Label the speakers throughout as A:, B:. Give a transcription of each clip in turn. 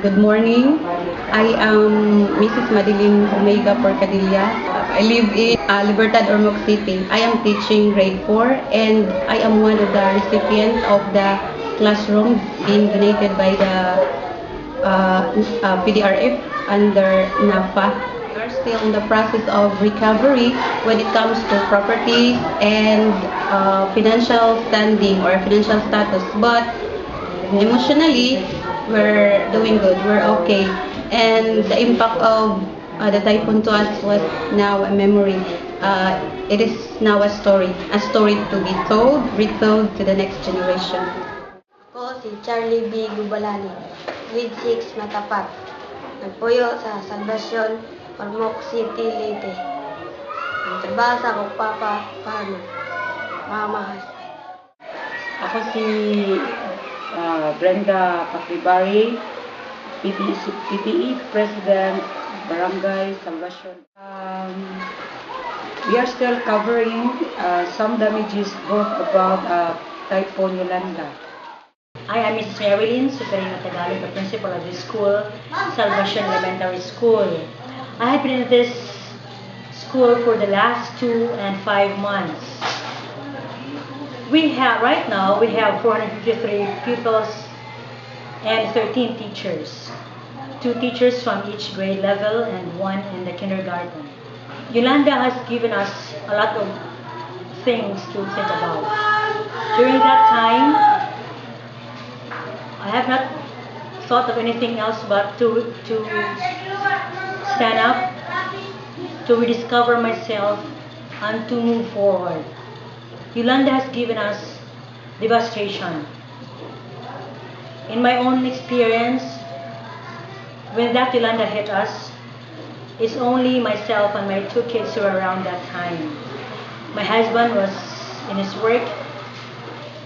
A: Good morning. I am Mrs. Madeline Omega Porcadilla. I live in Libertad, Ormoc City. I am teaching grade 4 and I am one of the recipients of the classroom being donated by the PDRF under NAFA. We are still in the process of recovery when it comes to properties and financial standing or financial status. But emotionally, we're doing good. We're okay. And the impact of the typhoon to us was now a memory. It is now a story to be told, retold to the next generation.
B: Ako si Charlie B. Gubalani, grade 6 Matapat. Nagpuyo sa Salvacion Elem.School City, Leyte. Ang trabaho sa akong papa, farmer. Mamahas.
C: Ako si Brenda Pakribari, PPE President, Barangay Salvacion. We are still covering some damages both about Typhoon Yolanda.
D: I am Mrs. Marilyn Superino Tagalog, the principal of the school, Salvacion Elem.School. I have been in this school for the last 2 and 5 months. Right now, we have 453 pupils and 13 teachers. 2 teachers from each grade level and 1 in the kindergarten. Yolanda has given us a lot of things to think about. During that time, I have not thought of anything else but to stand up, to rediscover myself, and to move forward. Yolanda has given us devastation. In my own experience, when that Yolanda hit us, it's only myself and my 2 kids who were around that time. My husband was in his work,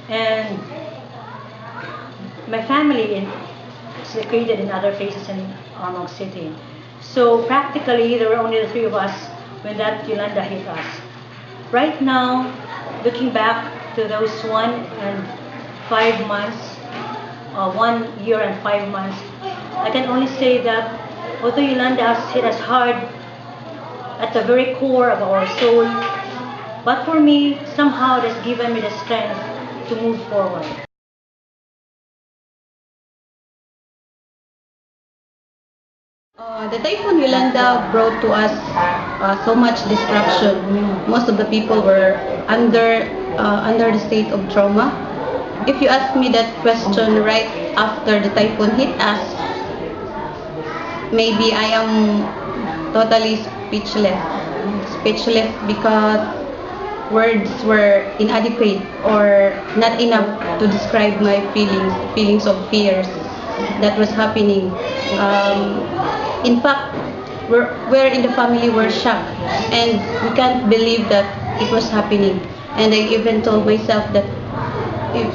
D: and my family is located in other places in Ormoc City. So practically, there were only the 3 of us when that Yolanda hit us. Right now, looking back to those 1 and 5 months, 1 year and 5 months, I can only say that although Yolanda has hit us hard at the very core of our soul, but for me, somehow it has given me the strength to move forward.
A: The Typhoon Yolanda brought to us so much destruction. Most of the people were under the state of trauma. If you ask me that question right after the typhoon hit us, maybe I am totally speechless because words were inadequate or not enough to describe my feelings of fears that was happening. In fact, we're in the family were shocked and we can't believe that it was happening. And I even told myself that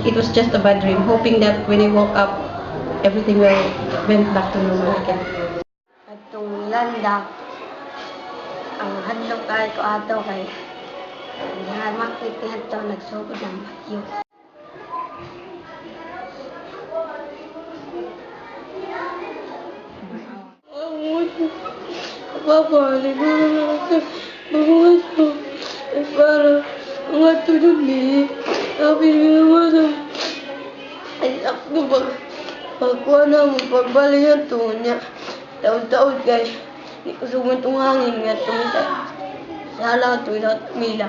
A: it was just a bad dream, hoping that when I woke up, everything went back to normal again.
B: Atong Yolanda, ang hadlok kay ko ato kay nga makit ni ato nagsugod ng bagyo. Papa, siguro na mabuhat ko para mga tulog ni sabi niya naman ay ako pagkuha na mo pagbalihan to niya taon-taon kay hindi ko sumutong hangin nga tumitay sala to na tumila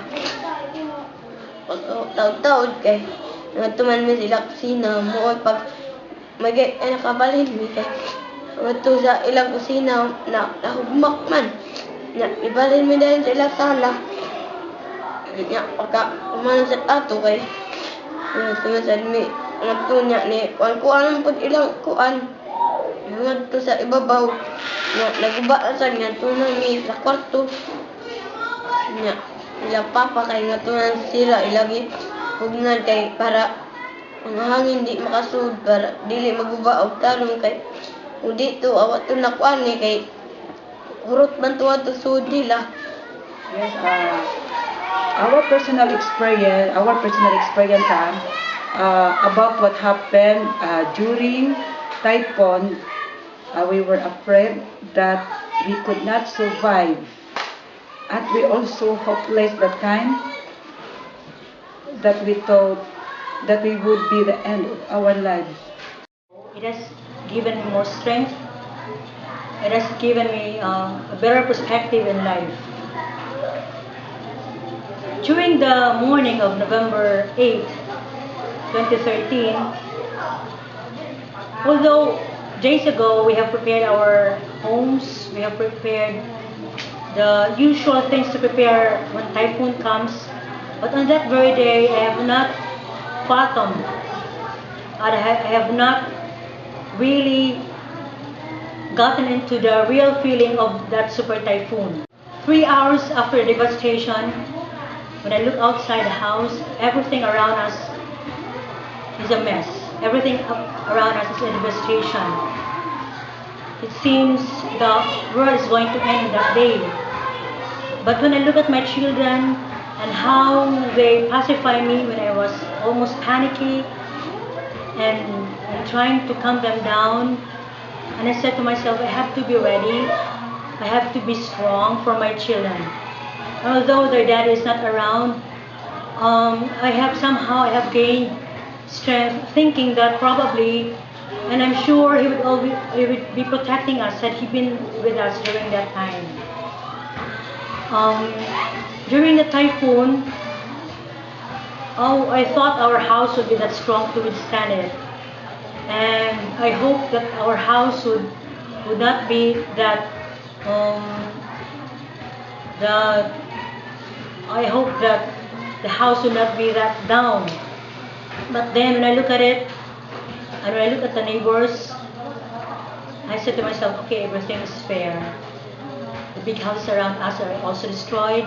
B: taon-taon kay nga tuman mi sila kusina mo pag nakabalhin mi kay ito sa ilang kusina na nahugmak man. Ibalin mi dahil sa ilang sala. Pagka umanan sa ato kay sumasad mi. Nagtunya ni kuan po ilang kuan. Ngadto sa ibabaw. Nagubaasan nga tunan mi sa kwarto. Ilang papa kay nga tunan sila ilagi hugnan kay para ang hangin di makasud para dili maguba og tarong kay kung dito, awat ito nakuan ni kay hurot man tuwa to sud nila.
C: Yes, our personal experience about what happened during typhoon We were afraid that we could not survive. And we also hopeless the time that we thought that we would be the end of our lives.
D: It has given me more strength. It has given me a better perspective in life. During the morning of November 8, 2013, although days ago we have prepared our homes, we have prepared the usual things to prepare when typhoon comes, but on that very day I have not fathomed, I have not really gotten into the real feeling of that super typhoon. 3 hours after the devastation, when I look outside the house, everything around us is a mess. Everything around us is a devastation. It seems the world is going to end that day. But when I look at my children and how they pacify me when I was almost panicky and trying to calm them down, and I said to myself, I have to be ready. I have to be strong for my children. Although their dad is not around, I have gained strength, thinking that probably, and I'm sure he would be protecting us, had he been with us during that time. During the typhoon, I thought our house would be that strong to withstand it, and I hope that our house would not be that. I hope that the house would not be that down. But then when I look at it, and when I look at the neighbors, I said to myself, okay, everything is fair. The big houses around us are also destroyed.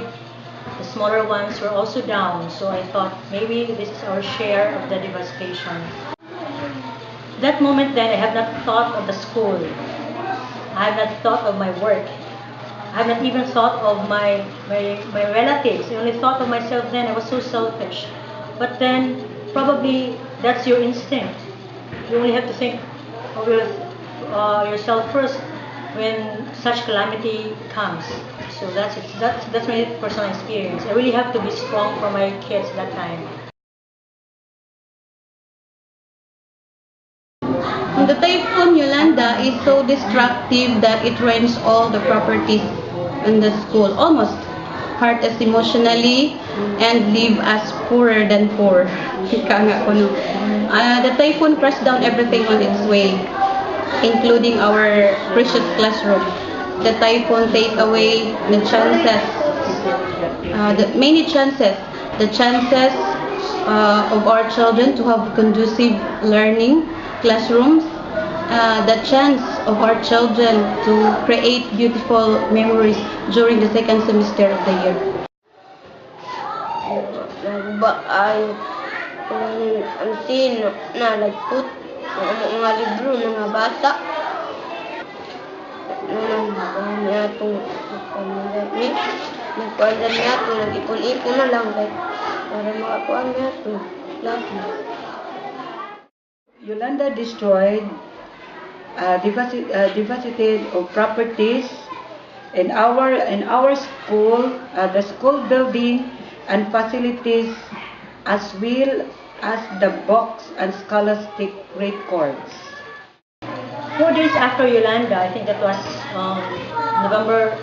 D: The smaller ones were also down. So I thought maybe this is our share of the devastation. That moment then, I have not thought of the school. I have not thought of my work. I have not even thought of my relatives. I only thought of myself then. I was so selfish. But then, probably that's your instinct. You only have to think of yourself first when such calamity comes. So that's it. That's my personal experience. I really have to be strong for my kids that time.
A: The typhoon Yolanda is so destructive that it ruins all the properties in the school, almost hurt us emotionally and leave us poorer than poor. Ika nga ko, no? The typhoon crushed down everything on its way, including our precious classroom. The typhoon take away the chances, the chances of our children to have conducive learning classrooms, the chance of our children to create beautiful memories during the second semester of the year.
B: Ang sino na nagput mga libro ng mga bata niya itong nagkuandan niya ito, nag-ipon-ipon na lang para makakuan niya ito.
C: Yolanda destroyed, devastated of properties in our school, the school building and facilities, as well as the books and scholastic records.
D: 4 days after Yolanda, I think that was November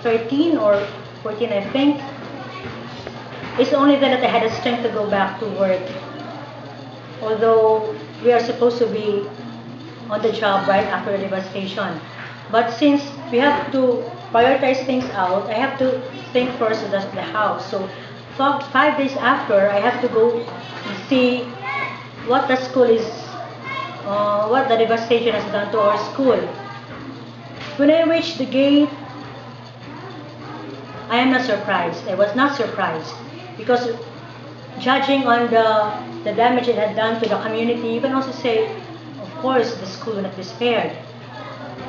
D: 13 or 14, I think. It's only then that I had the strength to go back to work. Although we are supposed to be on the job right after the devastation. But since we have to prioritize things out, I have to think first of the house. So 5 days after, I have to go see what the school is, what the devastation has done to our school. When I reached the gate, I am not surprised. I was not surprised because judging on the damage it had done to the community, you can also say, of course, the school will not be spared.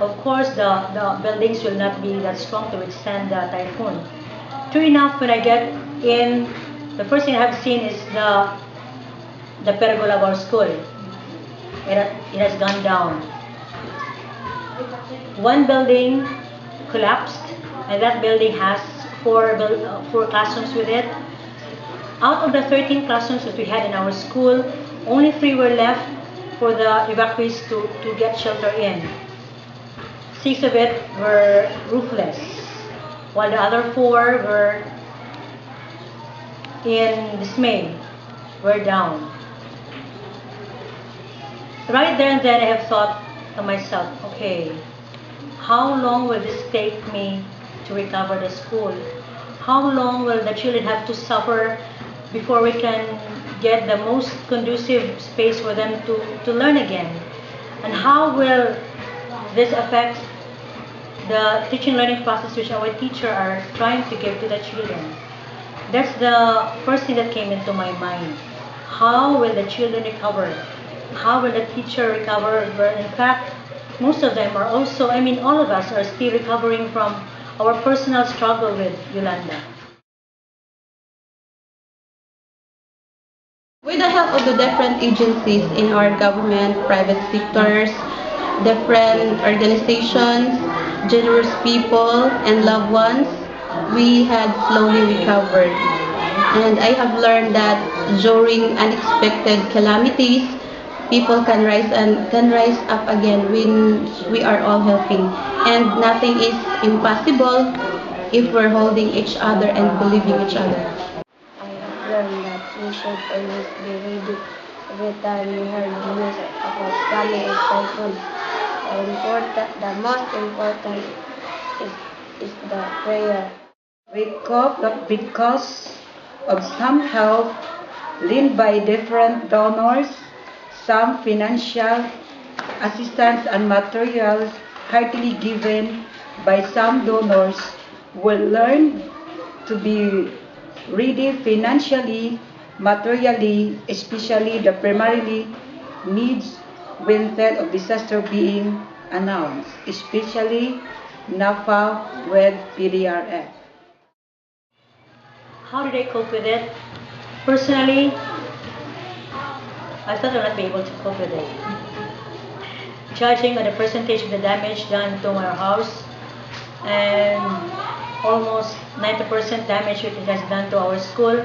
D: Of course, the buildings will not be that strong to withstand the typhoon. True enough, when I get in, the first thing I have seen is the pergola of our school. It has gone down. one building collapsed, and that building has four classrooms with it. Out of the 13 classrooms that we had in our school, only 3 were left for the evacuees to get shelter in. 6 of it were roofless, while the other 4 were in dismay, were down. Right there and then I have thought to myself, okay, how long will this take me to recover the school? How long will the children have to suffer before we can get the most conducive space for them to learn again? And how will this affect the teaching learning process which our teacher are trying to give to the children? That's the first thing that came into my mind. How will the children recover? How will the teacher recover? Where in fact, most of them are also, all of us are still recovering from our personal struggle with Yolanda.
A: With the help of the different agencies in our government, private sectors, different organizations, generous people, and loved ones, we had slowly recovered. And I have learned that during unexpected calamities, people can rise up again when we are all helping. And nothing is impossible if we're holding each other and believing each other.
B: I have learned that we should always be ready every time we heard news about family and typhoon. The most important is the prayer.
C: We cope up because of some help lent by different donors, some financial assistance and materials heartily given by some donors. Will learn to be ready financially, materially, especially the primarily needs when threat of disaster being announced, especially NAFA with PDRF.
D: How did I cope with it? Personally, I thought I would not be able to cope with it. Judging on the percentage of the damage done to our house and almost 90% damage which it has done to our school,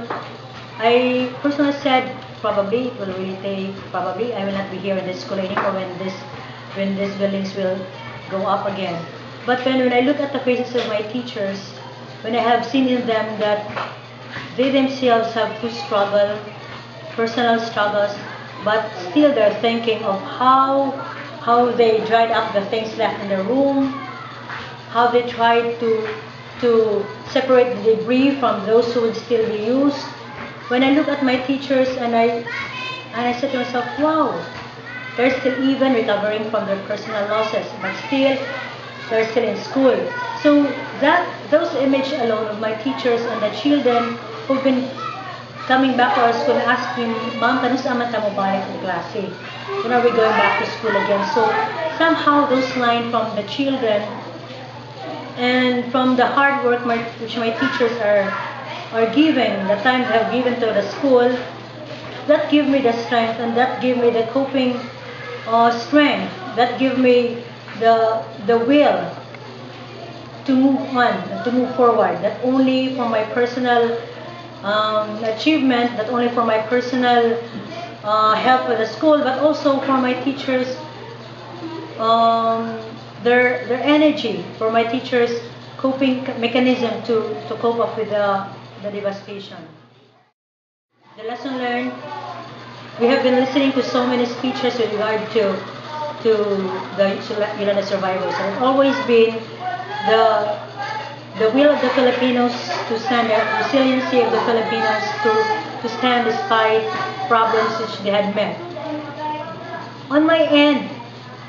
D: I personally said probably it will really take, probably I will not be here in this school anymore when these buildings will go up again. But when I look at the faces of my teachers, when I have seen in them that they themselves have to struggle, personal struggles, but still they're thinking of how they dried up the things left in the room, how they tried to separate the debris from those who would still be used. When I look at my teachers and I said to myself, wow, they're still even recovering from their personal losses, but still they're still in school. So those images alone of my teachers and the children who've been coming back to our school asking, Ma'am, kanu saan man tayo mabalik ng klase? When are we going back to school again? So somehow those lines from the children and from the hard work which my teachers are giving, the time they have given to the school, that give me the strength and that give me the coping strength, that give me the will to move on, to move forward, not only for my personal achievement, not only for my personal help with the school, but also for my teachers, their energy, for my teachers' coping mechanism to cope up with the devastation. The lesson learned, we have been listening to so many speeches with regard to the Yolanda survivors, and it's always been the will of the Filipinos to stand, the resiliency of the Filipinos to stand despite problems which they had met. On my end,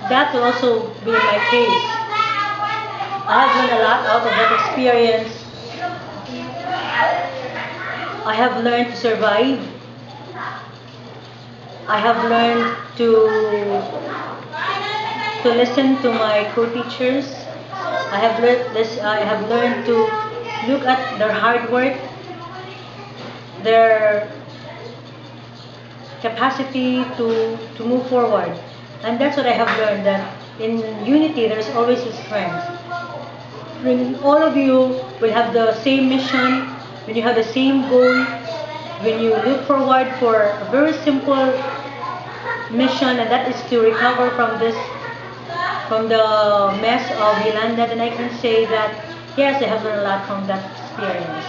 D: that will also be my case. I have learned a lot out of that experience. I have learned to survive. I have learned to listen to my co-teachers. I have learned to look at their hard work, their capacity to move forward. And that's what I have learned, that in unity, there's always a strength. When all of you will have the same mission, when you have the same goal, when you look forward for a very simple mission, and that is to recover from the mess of Yolanda, then I can say that yes, I have learned a lot from that experience.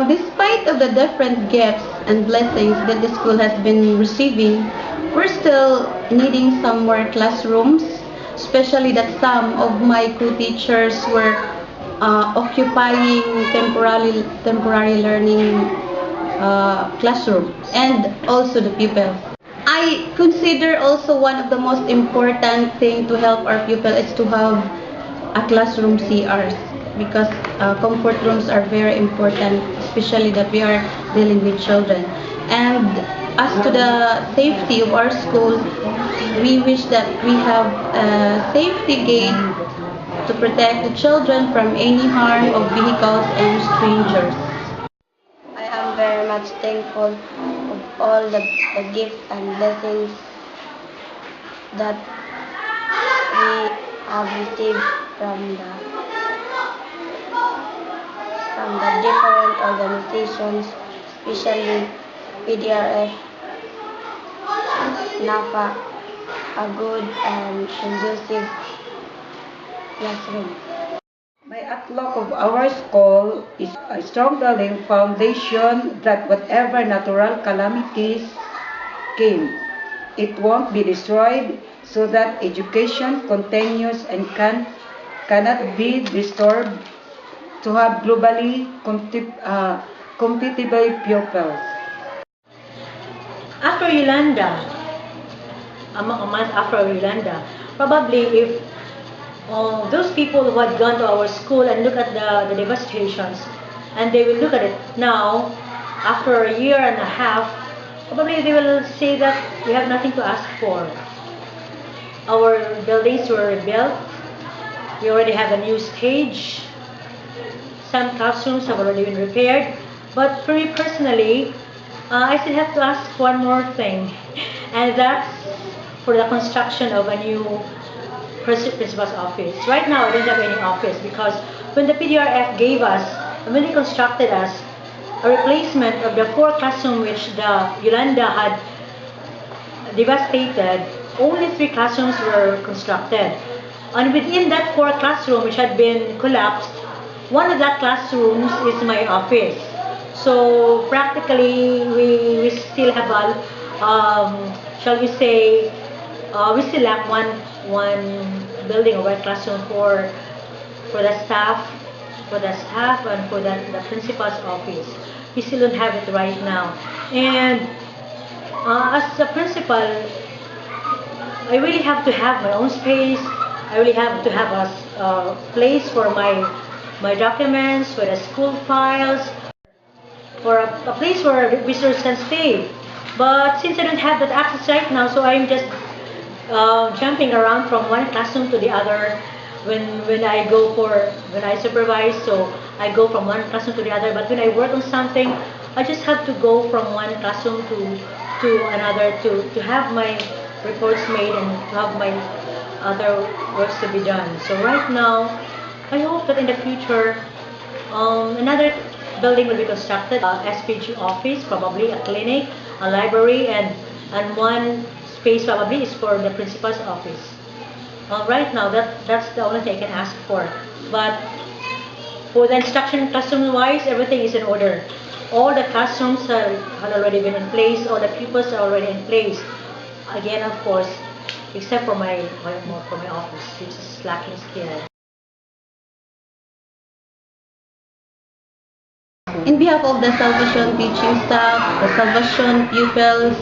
A: Despite of the different gifts and blessings that the school has been receiving, we're still needing some more classrooms, especially that some of my co-teachers were occupying temporary learning classroom, and also the pupils. I consider also one of the most important thing to help our pupil is to have a classroom CRs, because comfort rooms are very important, especially that we are dealing with children. And as to the safety of our school, we wish that we have a safety gate to protect the children from any harm of vehicles and strangers.
B: I am very much thankful of all the gifts and blessings that we have received from the different organizations, especially PDRF, NAFA, a good and conducive classroom.
C: My outlook of our school is a strong building foundation that whatever natural calamities came, it won't be destroyed, so that education continues and cannot be disturbed, to have globally competitive pupils.
D: After Yolanda, a month after Yolanda, probably if those people who had gone to our school and look at the devastations, and they will look at it now, after a year and a half, probably they will say that we have nothing to ask for. Our buildings were rebuilt. We already have a new stage. Some classrooms have already been repaired. But for me personally, I still have to ask one more thing, and that's for the construction of a new principal's office. Right now, I don't have any office, because when the PDRF gave us, and when they constructed us, a replacement of the 4 classrooms which the Yolanda had devastated, only 3 classrooms were constructed. And within that 4 classrooms which had been collapsed, one of that classrooms is my office. So practically, we still have shall we say, we still lack one building or one classroom for the staff, and for the principal's office. We still don't have it right now. And as a principal, I really have to have my own space. I really have to have a place for my documents, for the school files, for a place where visitors can stay. But since I don't have that access right now, so I'm just jumping around from one classroom to the other. When I supervise, so I go from one classroom to the other. But when I work on something, I just have to go from one classroom to another to have my reports made and to have my other works to be done. So right now, I hope that in the future, another building will be constructed, SPG office, probably a clinic, a library, and one space probably is for the principal's office. Right now, that's the only thing I can ask for. But for the instruction classroom-wise, everything is in order. All the classrooms have already been in place. All the pupils are already in place. Again, of course, except for my office, which is lacking still.
A: In behalf of the Salvacion teaching staff, the Salvacion pupils,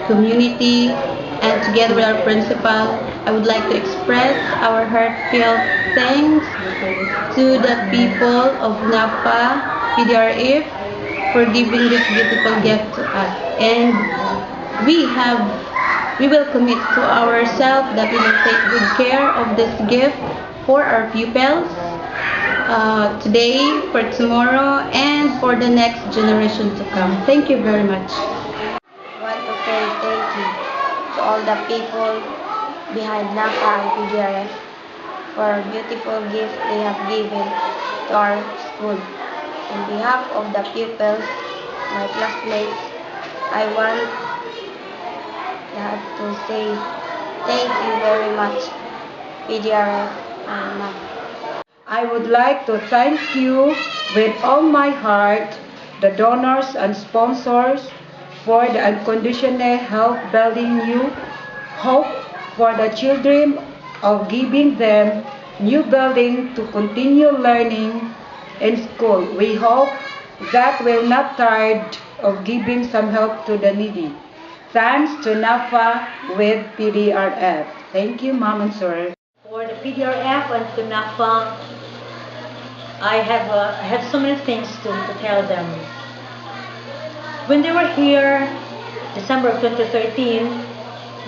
A: community, and together with our principal, I would like to express our heartfelt thanks to the people of NAPA, PDRF, for giving this beautiful gift to us. And we will commit to ourselves that we will take good care of this gift for our pupils, today, for tomorrow, and for the next generation to come. Thank you very much.
B: I want to thank to all the people behind NAFA and PDRF for beautiful gifts they have given to our school. On behalf of the pupils, my classmates, I want to say thank you very much, PDRF and NAFA.
C: I would like to thank you with all my heart, the donors and sponsors, for the unconditional help building new hope for the children of giving them new building to continue learning in school. We hope that will not tired of giving some help to the needy. Thanks to NAFA with PDRF. Thank you, Mom and Sir.
D: For the PDRF and to NAFA, I have so many things to tell them. When they were here, December of 2013,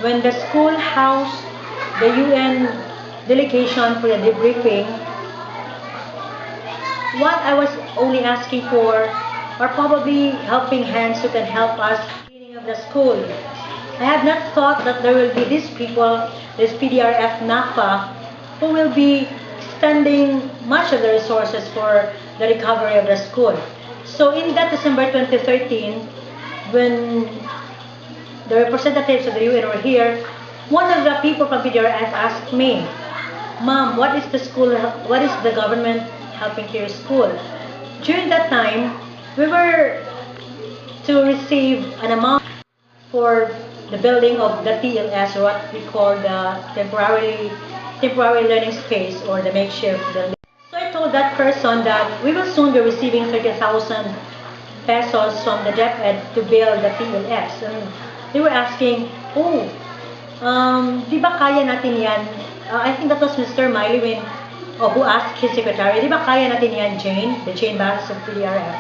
D: when the school housed the UN delegation for the debriefing, what I was only asking for are probably helping hands who can help us cleaning of the school. I had not thought that there will be these people, this PDRF NAFA, who will be spending much of the resources for the recovery of the school. So in that December 2013, when the representatives of the UN were here, one of the people from PDRF asked me, "Mom, what is the government helping to your school?" During that time, we were to receive an amount for the building of the TLS, or what we call the temporary learning space, or the makeshift building. So I told that person that we will soon be receiving 30,000 pesos from the DepEd to build the TLS. And they were asking, "Oh, di ba kaya natin yan?" I think that was Mr. Miley who asked his secretary, "Di ba kaya natin yan, Jane?" The Jane Barras of PDRF.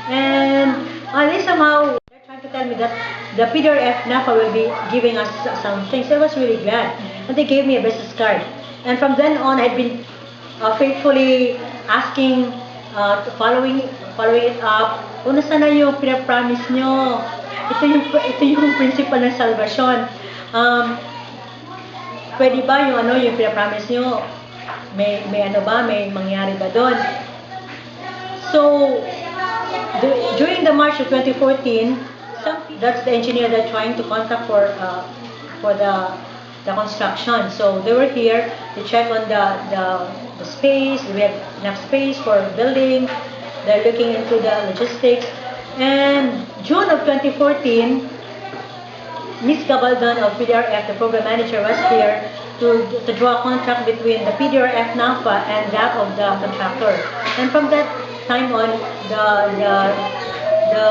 D: And they somehow, they're trying to tell me that the PDRF NAFA will be giving us some things. I was really glad. And they gave me a business card. And from then on, I'd been faithfully asking, following it up, "O, nasa na yung pinapromise nyo? Ito yung principal ng Salvacion. Pwede ba yung pinapromise nyo? May mangyari ba doon?" So, during the March of 2014, that's the engineer they're trying to contact for the construction. So they were here to check on the space. We have enough space for building. They're looking into the logistics. And June of 2014, Ms. Gabaldon of PDRF, the program manager, was here to draw a contract between the PDRF NAFA and that of the contractor. And from that time on, the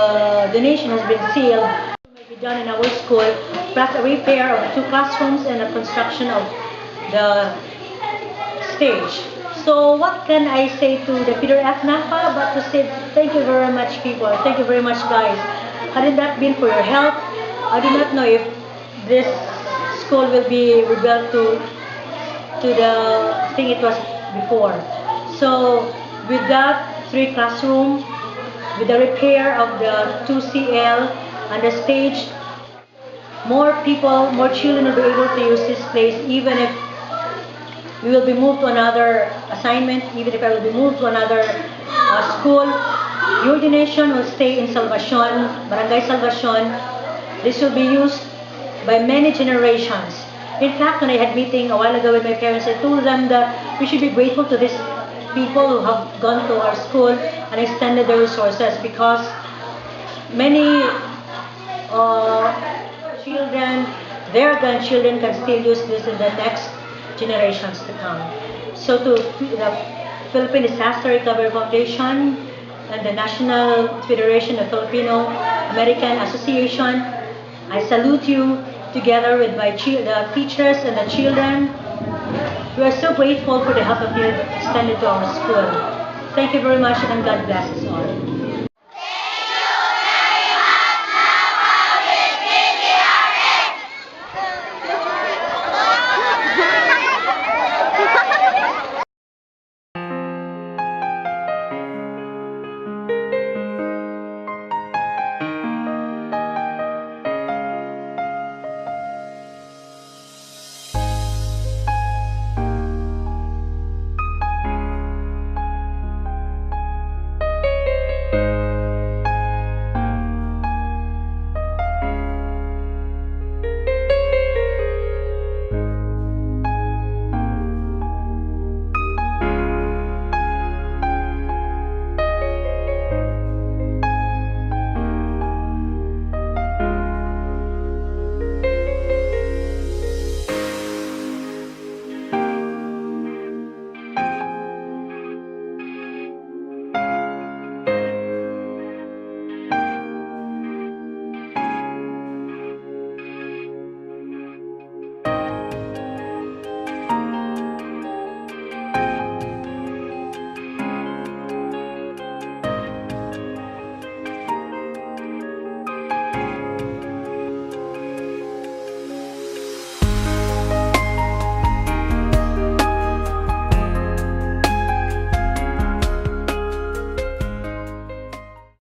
D: donation has been sealed. Done in our school, plus a repair of 2 classrooms and a construction of the stage. So what can I say to the PDRF NAFA but to say thank you very much, people. Thank you very much, guys. Had it not been for your help, I do not know if this school will be rebuilt to the thing it was before. So with that 3 classroom, with the repair of the 2 CL and the stage, more people, more children will be able to use this place, even if we will be moved to another assignment, even if I will be moved to another school. Your donation will stay in Salvacion, Barangay Salvacion. This will be used by many generations. In fact, when I had meeting a while ago with my parents, I told them that we should be grateful to these people who have gone to our school and extended their resources, because many children, their grandchildren can still use this in the next generations to come. So to the Philippine Disaster Recovery Foundation and the National Federation of Filipino American Association, I salute you together with the teachers and the children. We are so grateful for the help of you extended to our school. Thank you very much, and God bless us all.